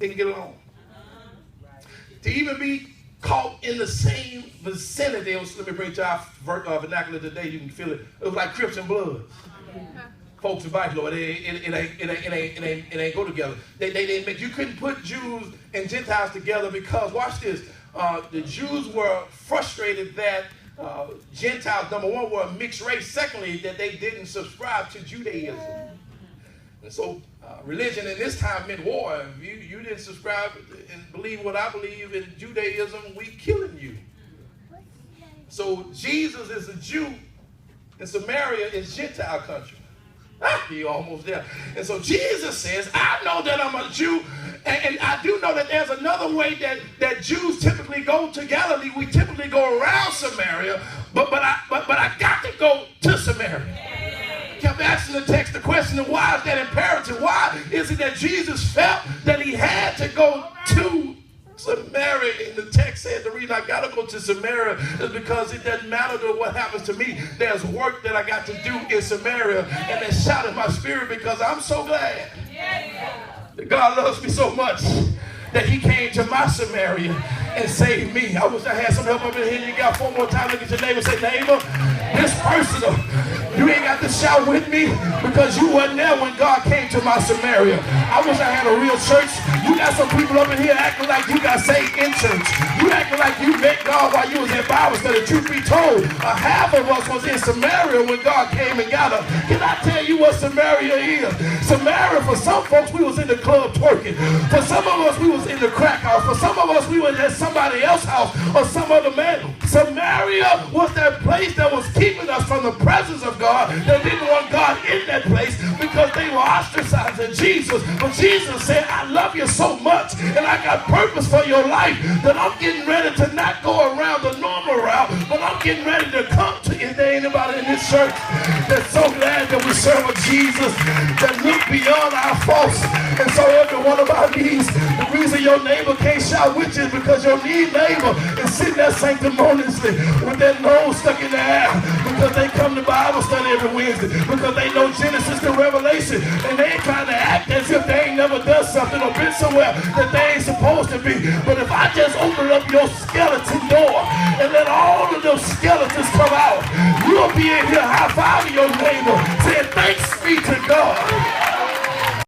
they can get along. To even be caught in the same vicinity, let me bring to our vernacular today, you can feel it. It was like Crips and Bloods. Folks in Bible, it ain't go together. You couldn't put Jews and Gentiles together because, watch this, the Jews were frustrated that Gentiles, number one, were a mixed race. Secondly, that they didn't subscribe to Judaism. And so religion in this time meant war. If you didn't subscribe and believe what I believe in Judaism, we killing you. So Jesus is a Jew, and Samaria is Gentile country. You're almost there. And so Jesus says, I know that I'm a Jew, and I do know that there's another way that Jews typically go to Galilee. We typically go around Samaria, but I got to go to Samaria. Kept asking the text the question, why is that imperative? Why is it that Jesus felt that he had to go to Samaria? And the text said the reason I got to go to Samaria is because it doesn't matter to what happens to me. There's work that I got to do in Samaria, and that shot in my spirit because I'm so glad that God loves me so much that he came to my Samaria and saved me. I wish I had some help up in here. You got 4 more times. Look at your neighbor and say, neighbor, this personal. You ain't got to shout with me because you wasn't there when God came to my Samaria. I wish I had a real church. You got some people up in here acting like you got saved in church. You acting like you met God while you was in Bible study. Truth be told, half of us was in Samaria when God came and got us. Can I tell you what Samaria is? Samaria, for some folks, we was in the club twerking. For some of us, we was in the crack house. For some of us, we were at somebody else's house or some other man. Samaria was that place that was keeping us from the presence of God. They didn't want God in that place because they were ostracizing Jesus. But Jesus said, I love you so much and I got purpose for your life that I'm getting ready to not go around the normal route, but I'm getting ready to come to you. There ain't anybody in this church that's so glad that we serve a Jesus that look beyond our faults. And so every one of our needs, the reason your neighbor can't shout with you is because your neighbor is sitting there sanctimoniously with their nose stuck in the air because they come to Bible study every Wednesday, because they know Genesis to Revelation, and they ain't trying to act as if they ain't never done something or been somewhere that they ain't supposed to be. But if I just open up your skeleton door and let all of those skeletons come out, you'll be in here high-fiving your neighbor saying, thanks be to God